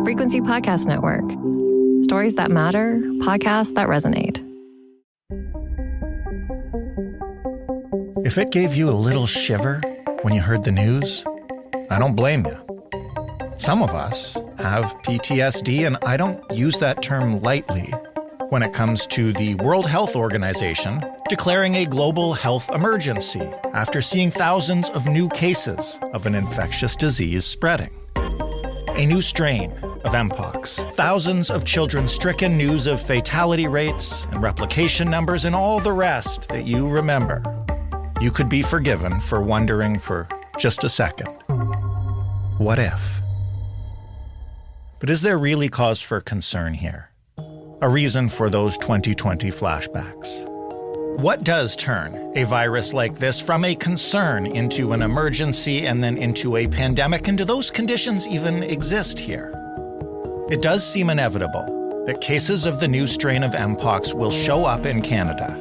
Frequency Podcast Network. Stories that matter, podcasts that resonate. If it gave you a little shiver when you heard the news, I don't blame you. Some of us have PTSD, and I don't use that term lightly when it comes to the World Health Organization declaring a global health emergency after seeing thousands of new cases of an infectious disease spreading. A new strain of Mpox, thousands of children stricken, news of fatality rates and replication numbers, and all the rest that you remember. You could be forgiven for wondering for just a second, what if? But is there really cause for concern here? A reason for those 2020 flashbacks? What does turn a virus like this from a concern into an emergency and then into a pandemic? And do those conditions even exist here? It does seem inevitable that cases of the new strain of Mpox will show up in Canada.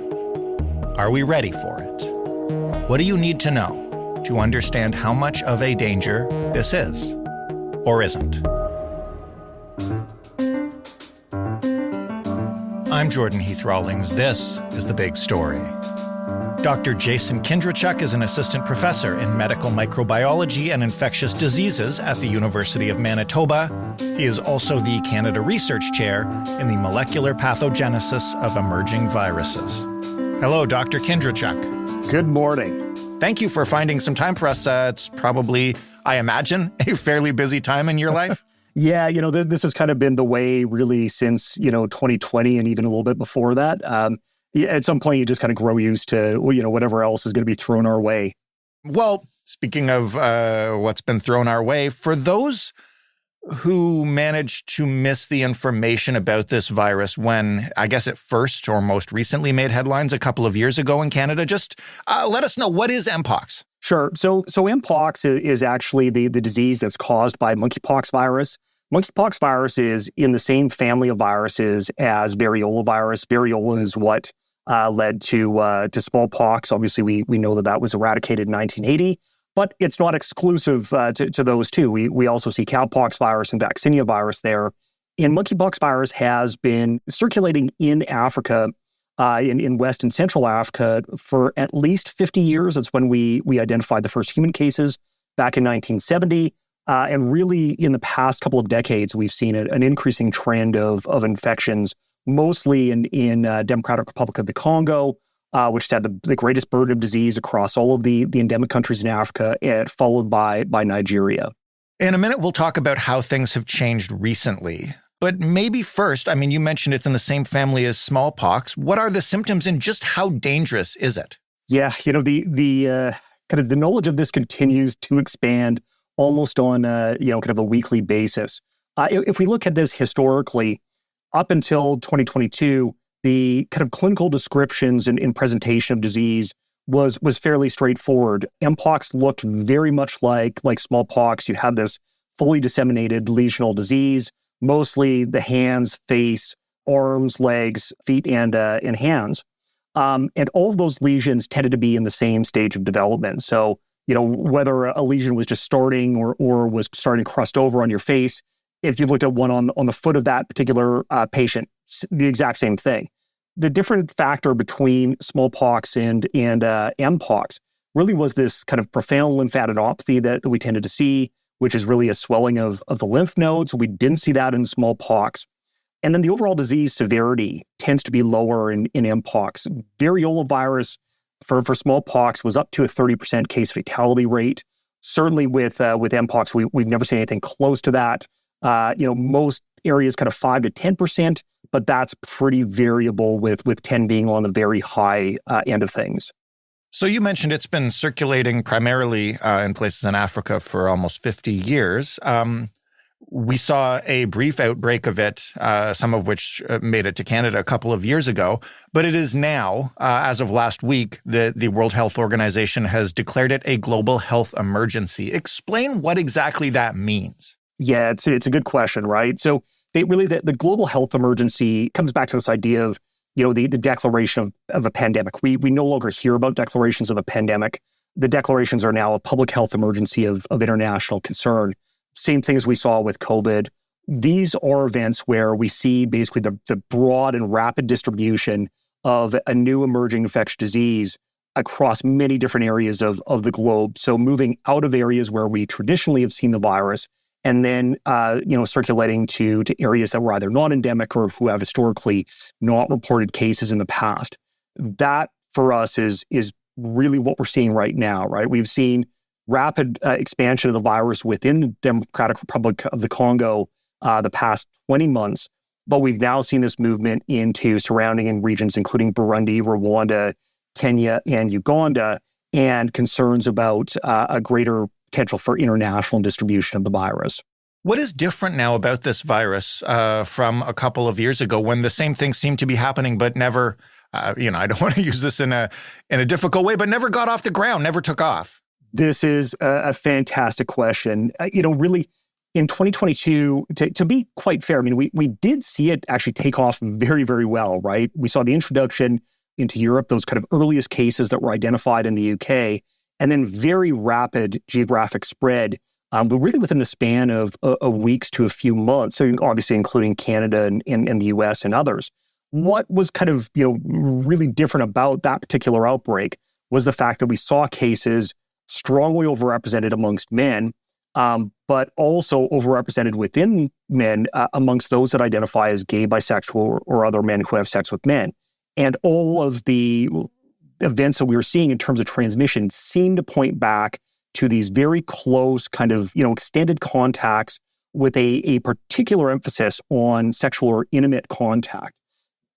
Are we ready for it? What do you need to know to understand how much of a danger this is or isn't? I'm Jordan Heath Rawlings. This is The Big Story. Dr. Jason Kindrachuk is an assistant professor in Medical Microbiology and Infectious Diseases at the University of Manitoba. He is also the Canada Research Chair in the Molecular Pathogenesis of Emerging Viruses. Hello, Dr. Kindrachuk. Good morning. Thank you for finding some time for us. It's probably, I imagine, a fairly busy time in your life. Yeah, this has kind of been the way really since, 2020 and even a little bit before that. At some point, you just kind of grow used to, whatever else is going to be thrown our way. Well, speaking of what's been thrown our way, for those who managed to miss the information about this virus when, I guess it first or most recently made headlines a couple of years ago in Canada, just let us know, what is Mpox? Sure. So Mpox is actually the disease that's caused by monkeypox virus. Monkeypox virus is in the same family of viruses as variola virus. Variola is what led to smallpox. Obviously, we know that was eradicated in 1980, but it's not exclusive to those two. We also see cowpox virus and vaccinia virus there. And monkeypox virus has been circulating in Africa, in West and Central Africa for at least 50 years. That's when we identified the first human cases back in 1970. And really, in the past couple of decades, we've seen an increasing trend of infections, mostly in Democratic Republic of the Congo, which has had the greatest burden of disease across all of the endemic countries in Africa, followed by Nigeria. In a minute, we'll talk about how things have changed recently. But maybe first, you mentioned it's in the same family as smallpox. What are the symptoms and just how dangerous is it? Yeah, the kind of the knowledge of this continues to expand almost on kind of a weekly basis. If we look at this historically, up until 2022, the kind of clinical descriptions and presentation of disease was fairly straightforward. Mpox looked very much like smallpox. You had this fully disseminated lesional disease, mostly the hands, face, arms, legs, feet, and hands. And all of those lesions tended to be in the same stage of development. So, whether a lesion was just starting or was starting to crust over on your face, if you looked at one on the foot of that particular patient, the exact same thing. The different factor between smallpox and Mpox really was this kind of profound lymphadenopathy that we tended to see, which is really a swelling of the lymph nodes. We didn't see that in smallpox. And then the overall disease severity tends to be lower in Mpox. Variola virus for smallpox was up to a 30% case fatality rate. Certainly with Mpox, we've never seen anything close to that. Most areas kind of 5 to 10%, but that's pretty variable with 10 being on the very high end of things. So you mentioned it's been circulating primarily in places in Africa for almost 50 years. We saw a brief outbreak of it, some of which made it to Canada a couple of years ago. But it is now, as of last week, the World Health Organization has declared it a global health emergency. Explain what exactly that means. Yeah, it's a good question, right? So the global health emergency comes back to this idea of, the declaration of a pandemic. We no longer hear about declarations of a pandemic. The declarations are now a public health emergency of international concern. Same thing as we saw with COVID. these are events where we see basically the broad and rapid distribution of a new emerging infectious disease across many different areas of the globe. So moving out of areas where we traditionally have seen the virus and then, circulating to areas that were either not endemic or who have historically not reported cases in the past. That, for us, is really what we're seeing right now, right? We've seen rapid expansion of the virus within the Democratic Republic of the Congo the past 20 months, but we've now seen this movement into surrounding regions, including Burundi, Rwanda, Kenya, and Uganda, and concerns about a greater potential for international distribution of the virus. What is different now about this virus from a couple of years ago when the same things seemed to be happening, but never, I don't want to use this in a difficult way, but never got off the ground, never took off? This is a fantastic question. Really, in 2022, to be quite fair, we did see it actually take off very, very well, right? We saw the introduction into Europe, those kind of earliest cases that were identified in the UK, and then very rapid geographic spread, but really within the span of weeks to a few months, so obviously including Canada and the US and others. What was kind of really different about that particular outbreak was the fact that we saw cases strongly overrepresented amongst men, but also overrepresented within men amongst those that identify as gay, bisexual, or other men who have sex with men. And all of the events that we were seeing in terms of transmission seemed to point back to these very close kind of, extended contacts with a particular emphasis on sexual or intimate contact.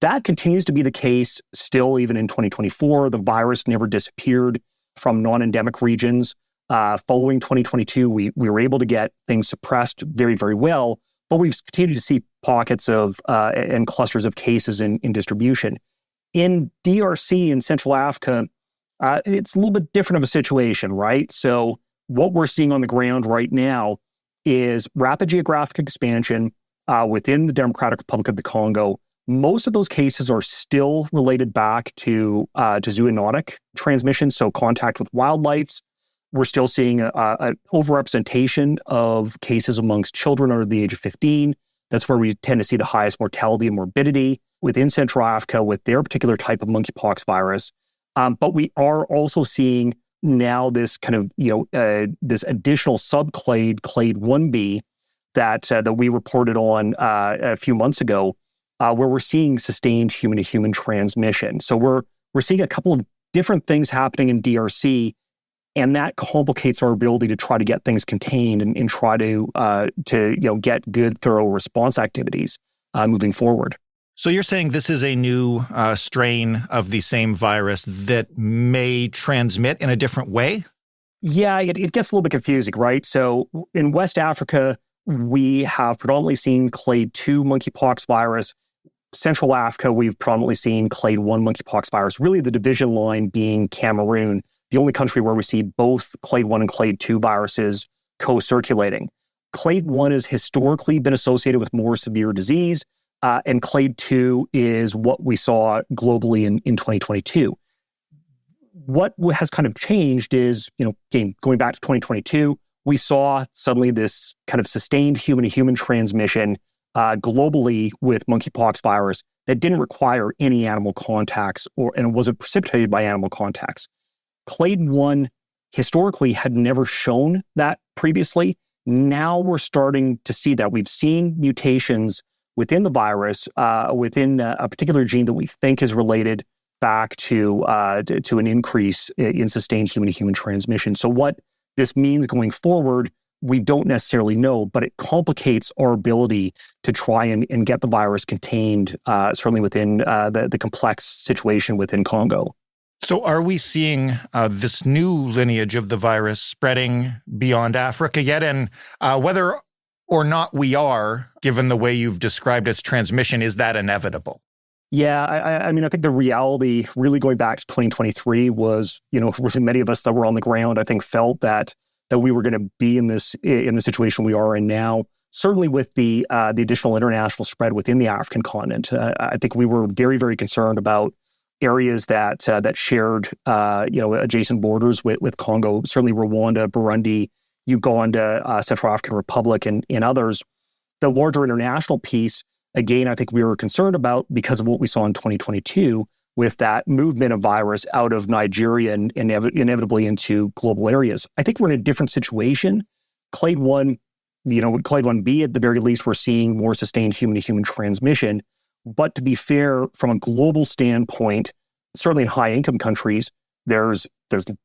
That continues to be the case still even in 2024. The virus never disappeared from non-endemic regions. Following 2022, we were able to get things suppressed very, very well, but we've continued to see pockets of and clusters of cases in distribution. In DRC in Central Africa, it's a little bit different of a situation, right? So what we're seeing on the ground right now is rapid geographic expansion within the Democratic Republic of the Congo. Most of those cases are still related back to zoonotic transmission, so contact with wildlife. We're still seeing an overrepresentation of cases amongst children under the age of 15. That's where we tend to see the highest mortality and morbidity within Central Africa with their particular type of monkeypox virus. But we are also seeing now this kind of, this additional subclade, clade 1b, that we reported on a few months ago, where we're seeing sustained human-to-human transmission. So we're seeing a couple of different things happening in DRC, and that complicates our ability to try to get things contained and try to get good, thorough response activities moving forward. So you're saying this is a new strain of the same virus that may transmit in a different way? Yeah, it gets a little bit confusing, right? So in West Africa, we have predominantly seen clade 2 monkeypox virus. Central Africa, we've predominantly seen clade 1 monkeypox virus, really the division line being Cameroon, the only country where we see both clade 1 and clade 2 viruses co-circulating. Clade 1 has historically been associated with more severe disease, and clade 2 is what we saw globally in 2022. What has kind of changed is, again, going back to 2022, we saw suddenly this kind of sustained human-to-human transmission globally with monkeypox virus that didn't require any animal contacts and it wasn't precipitated by animal contacts. Clade 1 historically had never shown that previously. Now we're starting to see that. We've seen mutations within the virus, within a particular gene that we think is related back to an increase in sustained human-to-human transmission. So what this means going forward, we don't necessarily know, but it complicates our ability to try and get the virus contained, certainly within the complex situation within Congo. So are we seeing this new lineage of the virus spreading beyond Africa yet? And whether or not we are, given the way you've described its transmission, is that inevitable? Yeah, I mean, I think the reality really going back to 2023 was, many of us that were on the ground, I think, felt that we were going to be in the situation we are in now. Certainly with the additional international spread within the African continent, I think we were very, very concerned about areas that shared adjacent borders with Congo, certainly Rwanda, Burundi, Uganda, Central African Republic, and others. The larger international piece, again, I think we were concerned about because of what we saw in 2022 with that movement of virus out of Nigeria and inevitably into global areas. I think we're in a different situation. Clade 1, Clade 1b, at the very least, we're seeing more sustained human-to-human transmission. But to be fair, from a global standpoint, certainly in high-income countries, there's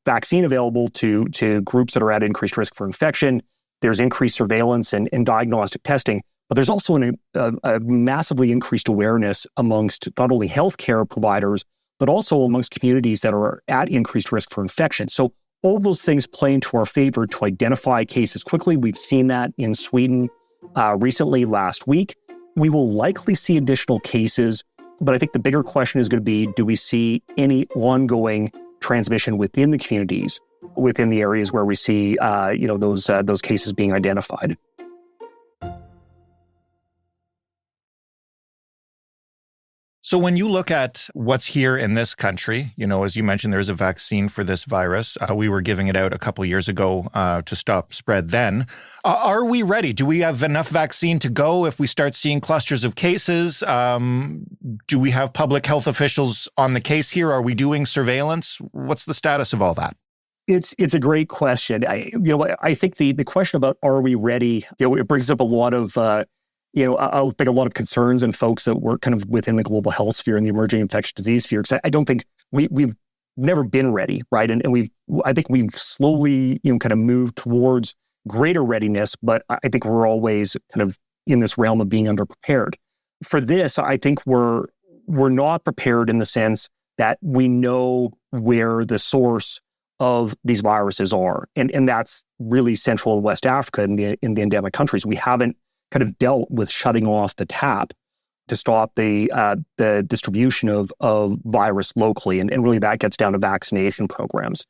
vaccine available to groups that are at increased risk for infection. There's increased surveillance and diagnostic testing. But there's also a massively increased awareness amongst not only healthcare providers, but also amongst communities that are at increased risk for infection. So all those things play into our favor to identify cases quickly. We've seen that in Sweden recently last week. We will likely see additional cases, but I think the bigger question is going to be, do we see any ongoing transmission within the communities, within the areas where we see those cases being identified? So when you look at what's here in this country, as you mentioned, there's a vaccine for this virus. We were giving it out a couple years ago to stop spread then. Are we ready? Do we have enough vaccine to go if we start seeing clusters of cases? Do we have public health officials on the case here? Are we doing surveillance? What's the status of all that? It's a great question. I think the question about are we ready, it brings up a lot of I think a lot of concerns and folks that work kind of within the global health sphere and the emerging infectious disease sphere, because I don't think we've never been ready, right? And I think we've slowly, kind of moved towards greater readiness, but I think we're always kind of in this realm of being underprepared. For this, I think we're not prepared in the sense that we know where the source of these viruses are. And that's really Central and West Africa in the endemic countries. We haven't kind of dealt with shutting off the tap to stop the distribution of virus locally. And really that gets down to vaccination programs.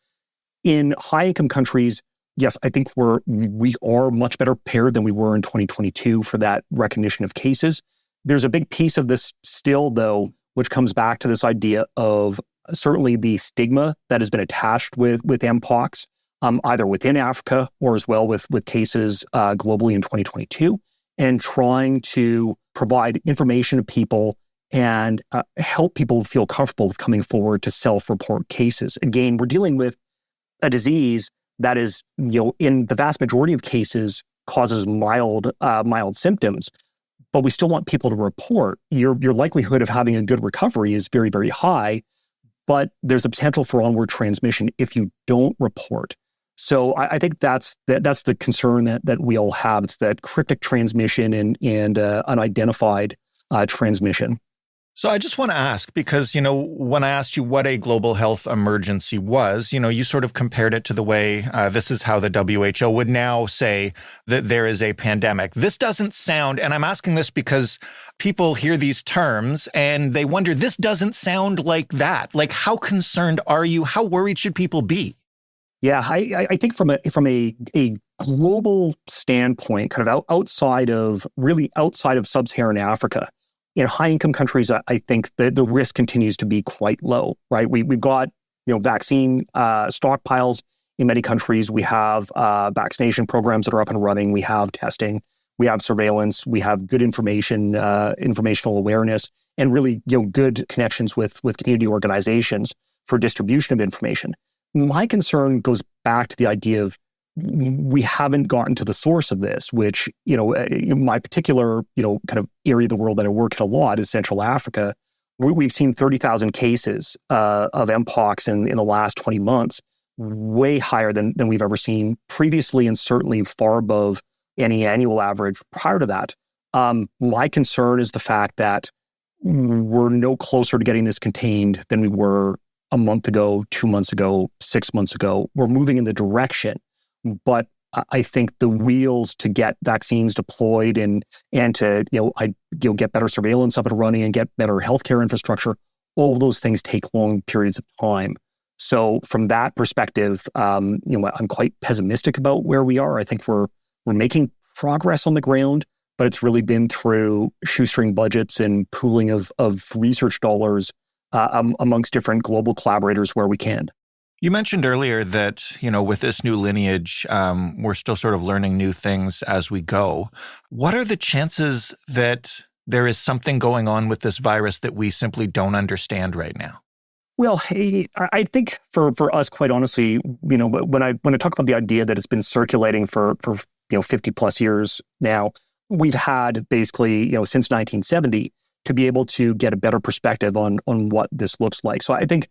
In high-income countries, yes, I think we are much better prepared than we were in 2022 for that recognition of cases. There's a big piece of this still, though, which comes back to this idea of certainly the stigma that has been attached with Mpox, either within Africa or as well with cases globally in 2022. And trying to provide information to people and help people feel comfortable with coming forward to self-report cases. Again, we're dealing with a disease that is, in the vast majority of cases, causes mild symptoms, but we still want people to report. Your likelihood of having a good recovery is very, very high, but there's a potential for onward transmission if you don't report. So I think that's the concern that we all have. It's that cryptic transmission and unidentified transmission. So I just want to ask, because, when I asked you what a global health emergency was, you sort of compared it to the way this is how the WHO would now say that there is a pandemic. This doesn't sound, and I'm asking this because people hear these terms and they wonder, this doesn't sound like that. Like, how concerned are you? How worried should people be? Yeah, I think from a global standpoint, kind of outside of sub-Saharan Africa, in high-income countries, I think that the risk continues to be quite low, right? We've got vaccine stockpiles in many countries. We have vaccination programs that are up and running. We have testing. We have surveillance. We have good informational awareness, and really good connections with community organizations for distribution of information. My concern goes back to the idea of we haven't gotten to the source of this, which, my particular, kind of area of the world that I work in a lot is Central Africa. We've seen 30,000 cases of Mpox in the last 20 months, way higher than we've ever seen previously, and certainly far above any annual average prior to that. My concern is the fact that we're no closer to getting this contained than we were a month ago, 2 months ago, 6 months ago. We're moving in the direction, but I think the wheels to get vaccines deployed and to get better surveillance up and running and get better healthcare infrastructure, all of those things take long periods of time. So from that perspective, I'm quite pessimistic about where we are. I think we're making progress on the ground, but it's really been through shoestring budgets and pooling of research dollars amongst different global collaborators where we can. You mentioned earlier that, with this new lineage, we're still sort of learning new things as we go. What are the chances that there is something going on with this virus that we simply don't understand right now? Well, hey, I think for us, quite honestly, when I talk about the idea that it's been circulating for 50 plus years now, we've had basically, since 1970 to be able to get a better perspective on what this looks like. So I think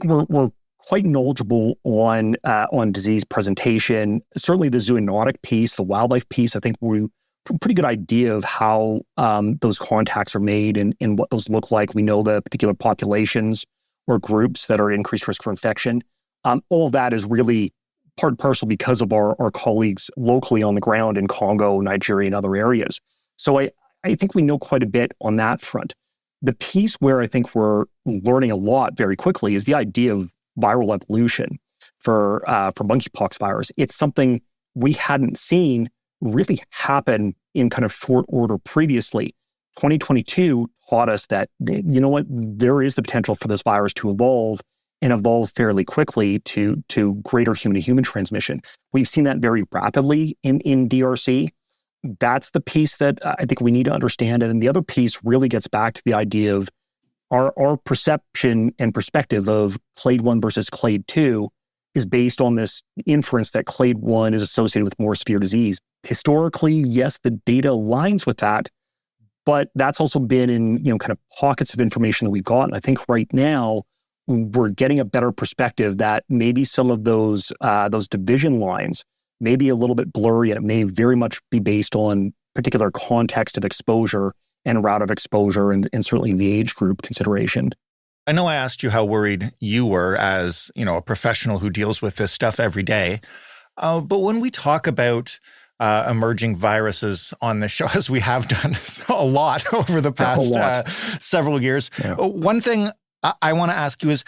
we're quite knowledgeable on disease presentation. Certainly the zoonotic piece, the wildlife piece, I think we have a pretty good idea of how those contacts are made and what those look like. We know the particular populations or groups that are at increased risk for infection. All of that is really part and parcel because of our colleagues locally on the ground in Congo, Nigeria, and other areas. So I think we know quite a bit on that front. The piece where I think we're learning a lot very quickly is the idea of viral evolution for monkeypox virus. It's something we hadn't seen really happen in kind of short order previously. 2022 taught us that, there is the potential for this virus to evolve and evolve fairly quickly to greater human-to-human transmission. We've seen that very rapidly in DRC. That's the piece that I think we need to understand. And then the other piece really gets back to the idea of our perception and perspective of clade 1 versus clade 2 is based on this inference that clade 1 is associated with more severe disease. Historically, yes, the data aligns with that, but that's also been in, kind of pockets of information that we've gotten. I think right now we're getting a better perspective that maybe some of those division lines may be a little bit blurry, and it may very much be based on particular context of exposure and route of exposure and certainly the age group consideration. I know I asked you how worried you were as, a professional who deals with this stuff every day. But when we talk about emerging viruses on the show, as we have done a lot over the past several years, one thing I want to ask you is,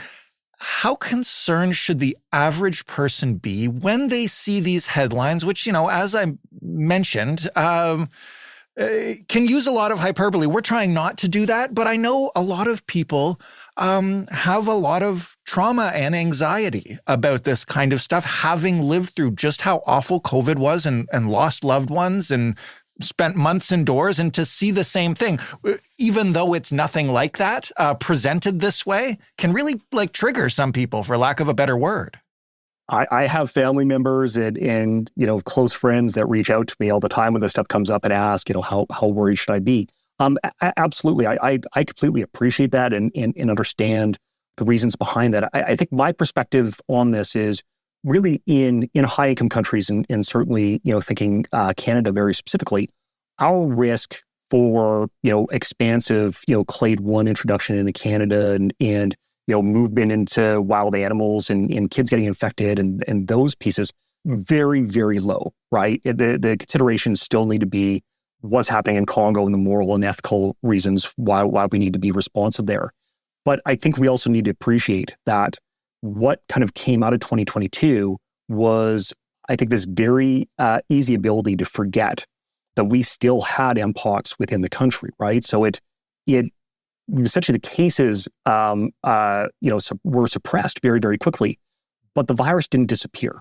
how concerned should the average person be when they see these headlines, which, as I mentioned, can use a lot of hyperbole? We're trying not to do that, but I know a lot of people have a lot of trauma and anxiety about this kind of stuff, having lived through just how awful COVID was and lost loved ones and spent months indoors, and to see the same thing, even though it's nothing like that, presented this way, can really trigger some people, for lack of a better word. I have family members and close friends that reach out to me all the time when this stuff comes up and ask, how worried should I be? Absolutely. I completely appreciate that and understand the reasons behind that. I think my perspective on this is really in high-income countries and certainly, thinking Canada very specifically, our risk for, expansive, clade 1 introduction into Canada and movement into wild animals and kids getting infected and those pieces, very, very low, right? The considerations still need to be what's happening in Congo and the moral and ethical reasons why we need to be responsive there. But I think we also need to appreciate that what kind of came out of 2022 was, I think, this very easy ability to forget that we still had Mpox within the country, right? So it essentially the cases, were suppressed very, very quickly, but the virus didn't disappear.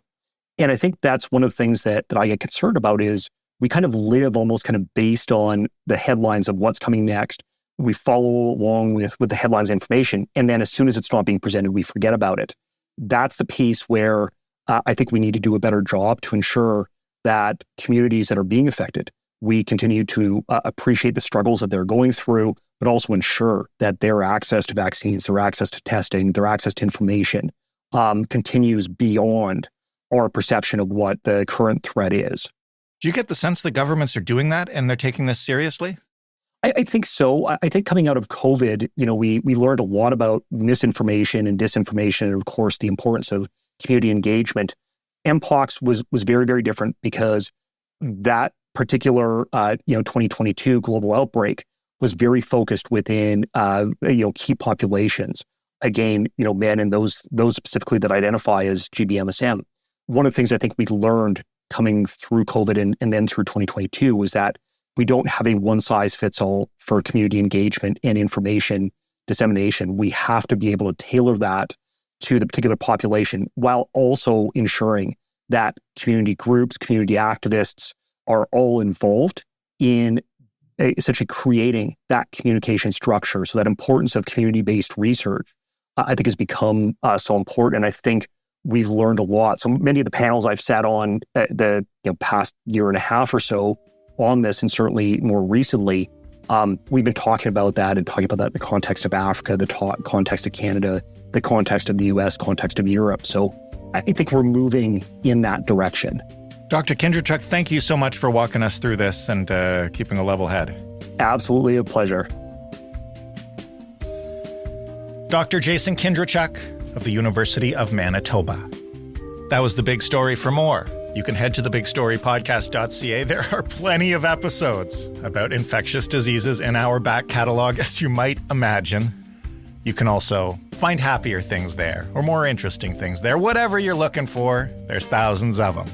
And I think that's one of the things that I get concerned about is we kind of live almost kind of based on the headlines of what's coming next. We follow along with the headlines information. And then as soon as it's not being presented, we forget about it. That's the piece where I think we need to do a better job to ensure that communities that are being affected, we continue to appreciate the struggles that they're going through, but also ensure that their access to vaccines, their access to testing, their access to information continues beyond our perception of what the current threat is. Do you get the sense that governments are doing that and they're taking this seriously? I think so. I think coming out of COVID, we learned a lot about misinformation and disinformation, and of course, the importance of community engagement. Mpox was very, very different because that particular 2022 global outbreak was very focused within key populations. Again, men and those specifically that identify as GBMSM. One of the things I think we learned coming through COVID and then through 2022 was that we don't have a one-size-fits-all for community engagement and information dissemination. We have to be able to tailor that to the particular population while also ensuring that community groups, community activists are all involved in essentially creating that communication structure. So that importance of community-based research, I think, has become so important. And I think we've learned a lot. So many of the panels I've sat on the past year and a half or so on this, and certainly more recently, we've been talking about that in the context of Africa, the context of Canada, the context of the US, context of Europe. So I think we're moving in that direction. Dr. Kindrachuk, thank you so much for walking us through this and keeping a level head. Absolutely a pleasure. Dr. Jason Kindrachuk of the University of Manitoba. That was The Big Story. For more, you can head to thebigstorypodcast.ca. There are plenty of episodes about infectious diseases in our back catalog, as you might imagine. You can also find happier things there, or more interesting things there. Whatever you're looking for, there's thousands of them.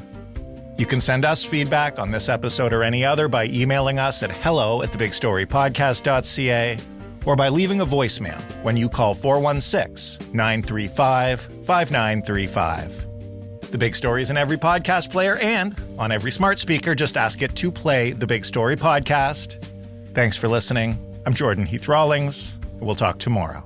You can send us feedback on this episode or any other by emailing us at hello@thebigstorypodcast.ca or by leaving a voicemail when you call 416-935-5935. The Big Story is in every podcast player and on every smart speaker. Just ask it to play The Big Story Podcast. Thanks for listening. I'm Jordan Heath Rawlings. We'll talk tomorrow.